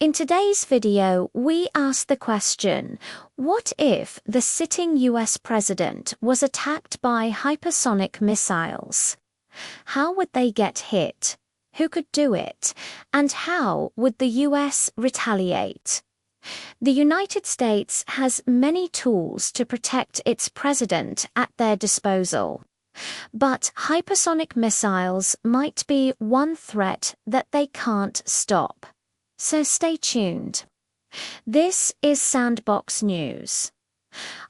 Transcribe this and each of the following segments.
In today's video, we ask the question, what if the sitting US president was attacked by hypersonic missiles? How would they get hit? Who could do it? And how would the US retaliate? The United States has many tools to protect its president at their disposal. But hypersonic missiles might be one threat that they can't stop. So stay tuned. This is Sandbox News.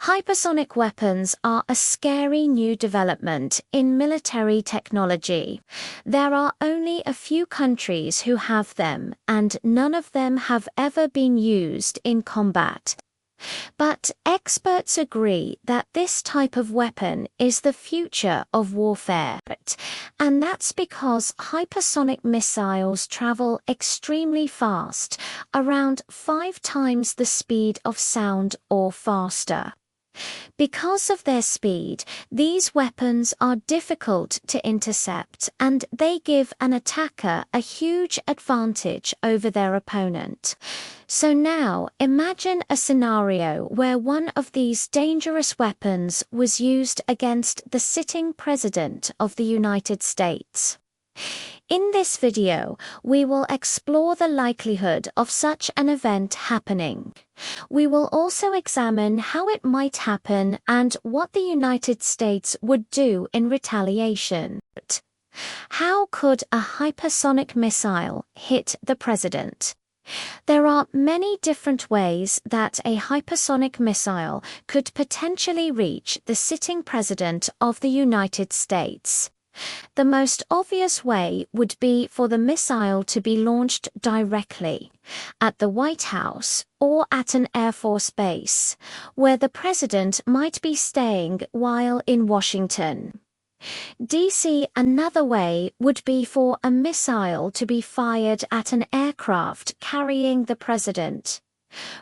Hypersonic weapons are a scary new development in military technology. There are only a few countries who have them, and none of them have ever been used in combat. But experts agree that this type of weapon is the future of warfare, and that's because hypersonic missiles travel extremely fast, around 5 times the speed of sound or faster. Because of their speed, these weapons are difficult to intercept, and they give an attacker a huge advantage over their opponent. So now, imagine a scenario where one of these dangerous weapons was used against the sitting president of the United States. In this video, we will explore the likelihood of such an event happening. We will also examine how it might happen and what the United States would do in retaliation. How could a hypersonic missile hit the president? There are many different ways that a hypersonic missile could potentially reach the sitting president of the United States. The most obvious way would be for the missile to be launched directly at the White House or at an Air Force base, where the president might be staying while in Washington, D.C. Another way would be for a missile to be fired at an aircraft carrying the president.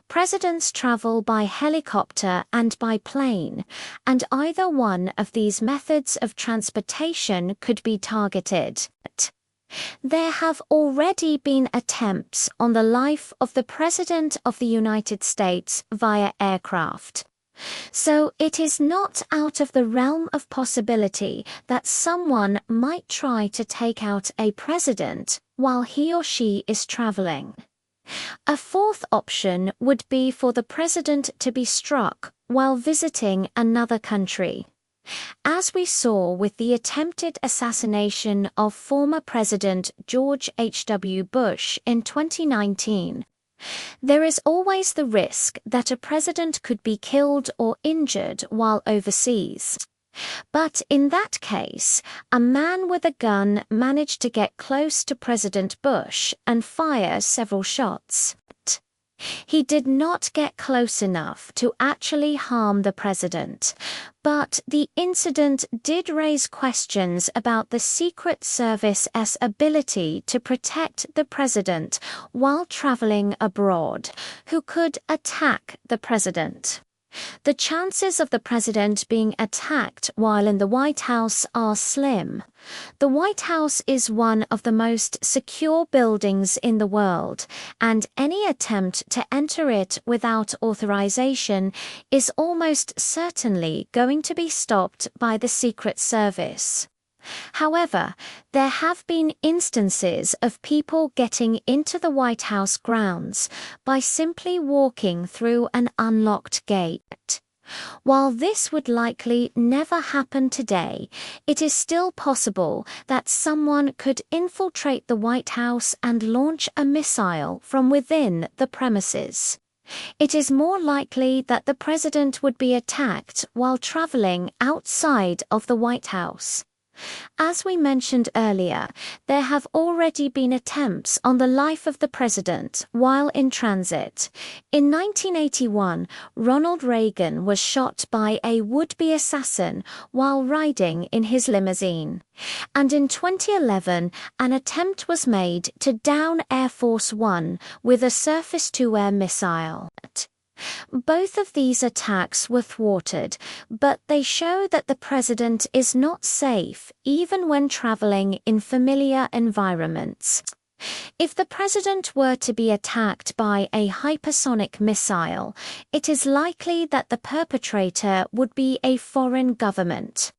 Presidents travel by helicopter and by plane, and either one of these methods of transportation could be targeted. There have already been attempts on the life of the President of the United States via aircraft. So it is not out of the realm of possibility that someone might try to take out a president while he or she is traveling. A fourth option would be for the president to be struck while visiting another country. As we saw with the attempted assassination of former President George H.W. Bush in 2019, there is always the risk that a president could be killed or injured while overseas. But in that case, a man with a gun managed to get close to President Bush and fire several shots. He did not get close enough to actually harm the president, but the incident did raise questions about the Secret Service's ability to protect the president while traveling abroad, who could attack the president. The chances of the president being attacked while in the White House are slim. The White House is one of the most secure buildings in the world, and any attempt to enter it without authorization is almost certainly going to be stopped by the Secret Service. However, there have been instances of people getting into the White House grounds by simply walking through an unlocked gate. While this would likely never happen today, it is still possible that someone could infiltrate the White House and launch a missile from within the premises. It is more likely that the president would be attacked while traveling outside of the White House. As we mentioned earlier, there have already been attempts on the life of the president while in transit. In 1981, Ronald Reagan was shot by a would-be assassin while riding in his limousine. And in 2011, an attempt was made to down Air Force One with a surface-to-air missile. Both of these attacks were thwarted, but they show that the president is not safe even when traveling in familiar environments. If the president were to be attacked by a hypersonic missile, it is likely that the perpetrator would be a foreign government.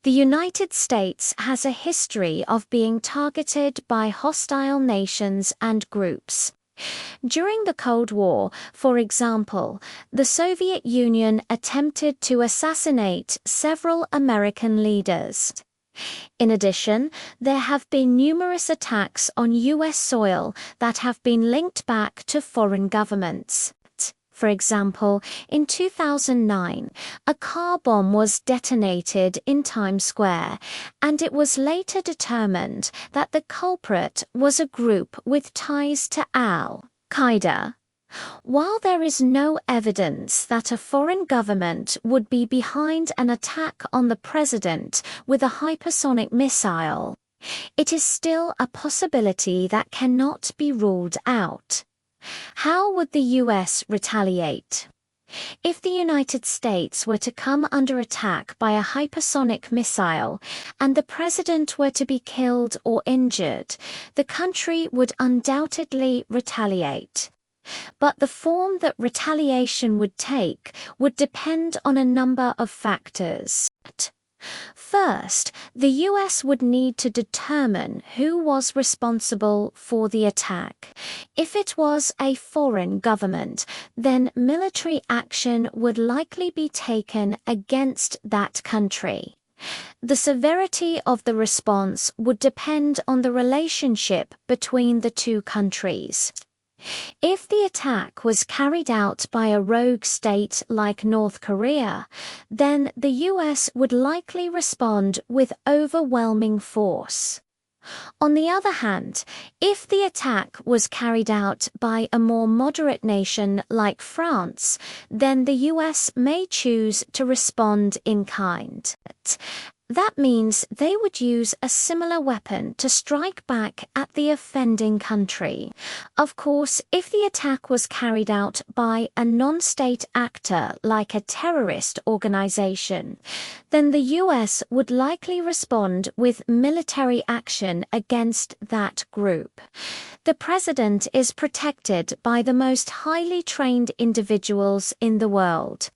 The United States has a history of being targeted by hostile nations and groups. During the Cold War, for example, the Soviet Union attempted to assassinate several American leaders. In addition, there have been numerous attacks on U.S. soil that have been linked back to foreign governments. For example, in 2009, a car bomb was detonated in Times Square, and it was later determined that the culprit was a group with ties to Al-Qaeda. While there is no evidence that a foreign government would be behind an attack on the president with a hypersonic missile, it is still a possibility that cannot be ruled out. How would the US retaliate? If the United States were to come under attack by a hypersonic missile and the president were to be killed or injured, the country would undoubtedly retaliate. But the form that retaliation would take would depend on a number of factors. First, the US would need to determine who was responsible for the attack. If it was a foreign government, then military action would likely be taken against that country. The severity of the response would depend on the relationship between the two countries. If the attack was carried out by a rogue state like North Korea, then the US would likely respond with overwhelming force. On the other hand, if the attack was carried out by a more moderate nation like France, then the US may choose to respond in kind. That means they would use a similar weapon to strike back at the offending country. Of course, if the attack was carried out by a non-state actor like a terrorist organization, then the US would likely respond with military action against that group. The president is protected by the most highly trained individuals in the world.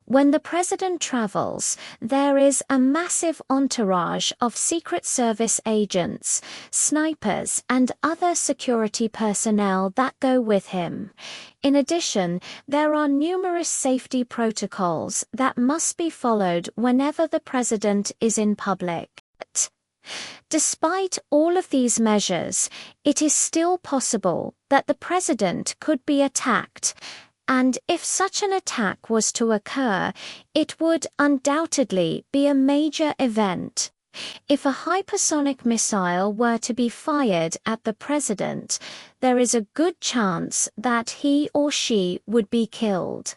When the president travels, there is a massive entourage of Secret Service agents, snipers, and other security personnel that go with him. In addition, there are numerous safety protocols that must be followed whenever the president is in public. Despite all of these measures, it is still possible that the president could be attacked, and if such an attack was to occur, it would undoubtedly be a major event. If a hypersonic missile were to be fired at the president, there is a good chance that he or she would be killed.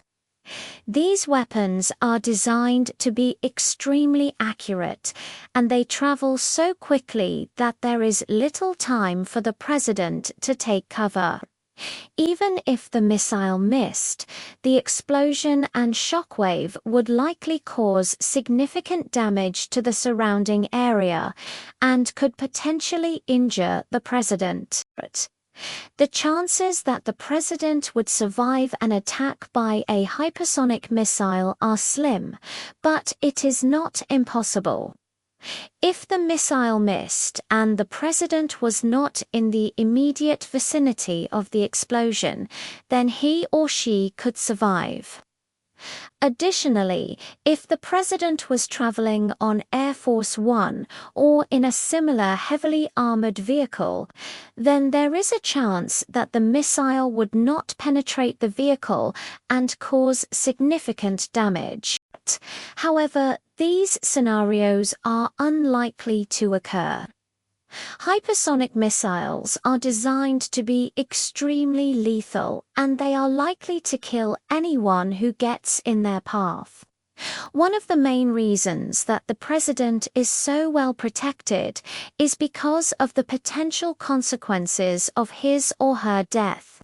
These weapons are designed to be extremely accurate, and they travel so quickly that there is little time for the president to take cover. Even if the missile missed, the explosion and shockwave would likely cause significant damage to the surrounding area and could potentially injure the president. The chances that the president would survive an attack by a hypersonic missile are slim, but it is not impossible. If the missile missed and the president was not in the immediate vicinity of the explosion, then he or she could survive. Additionally, if the president was traveling on Air Force One or in a similar heavily armored vehicle, then there is a chance that the missile would not penetrate the vehicle and cause significant damage. However, these scenarios are unlikely to occur. Hypersonic missiles are designed to be extremely lethal, and they are likely to kill anyone who gets in their path. One of the main reasons that the president is so well protected is because of the potential consequences of his or her death.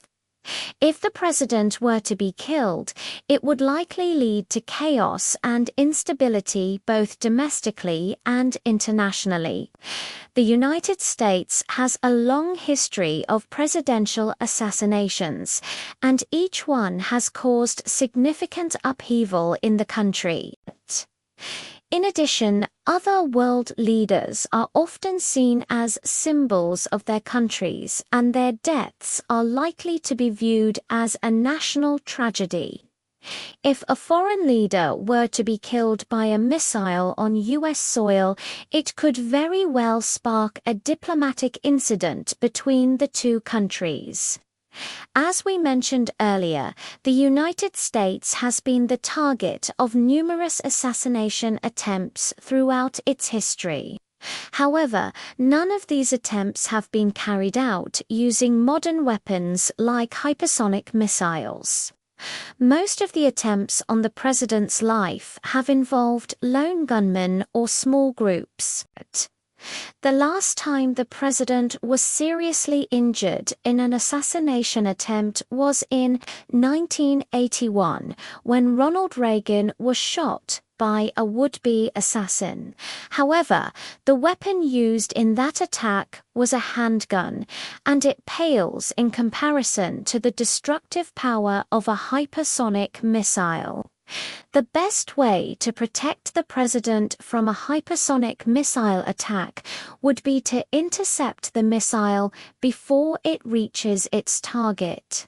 If the president were to be killed, it would likely lead to chaos and instability both domestically and internationally. The United States has a long history of presidential assassinations, and each one has caused significant upheaval in the country. In addition, other world leaders are often seen as symbols of their countries, and their deaths are likely to be viewed as a national tragedy. If a foreign leader were to be killed by a missile on US soil, it could very well spark a diplomatic incident between the two countries. As we mentioned earlier, the United States has been the target of numerous assassination attempts throughout its history. However, none of these attempts have been carried out using modern weapons like hypersonic missiles. Most of the attempts on the president's life have involved lone gunmen or small groups. The last time the president was seriously injured in an assassination attempt was in 1981, when Ronald Reagan was shot by a would-be assassin. However, the weapon used in that attack was a handgun, and it pales in comparison to the destructive power of a hypersonic missile. The best way to protect the president from a hypersonic missile attack would be to intercept the missile before it reaches its target.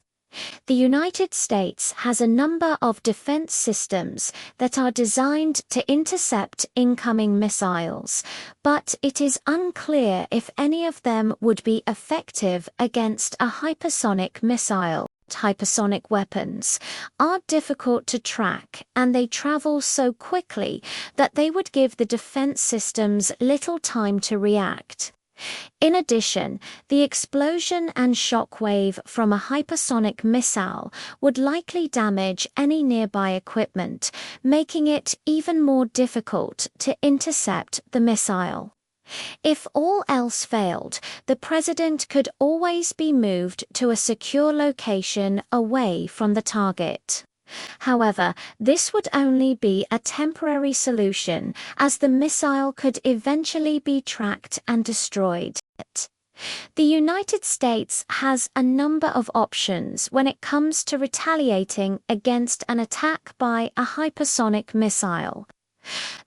The United States has a number of defense systems that are designed to intercept incoming missiles, but it is unclear if any of them would be effective against a hypersonic missile. Hypersonic weapons are difficult to track, and they travel so quickly that they would give the defense systems little time to react. In addition, the explosion and shock wave from a hypersonic missile would likely damage any nearby equipment, making it even more difficult to intercept the missile. If all else failed, the president could always be moved to a secure location away from the target. However, this would only be a temporary solution, as the missile could eventually be tracked and destroyed. The United States has a number of options when it comes to retaliating against an attack by a hypersonic missile.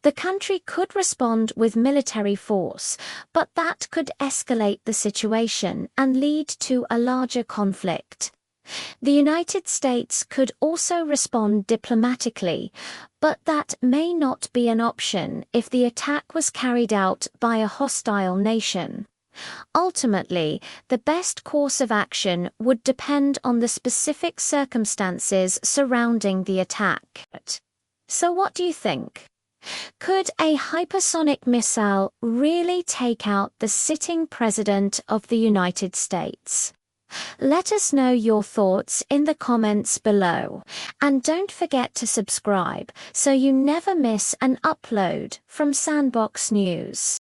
The country could respond with military force, but that could escalate the situation and lead to a larger conflict. The United States could also respond diplomatically, but that may not be an option if the attack was carried out by a hostile nation. Ultimately, the best course of action would depend on the specific circumstances surrounding the attack. So what do you think? Could a hypersonic missile really take out the sitting president of the United States? Let us know your thoughts in the comments below, and don't forget to subscribe so you never miss an upload from Sandbox News.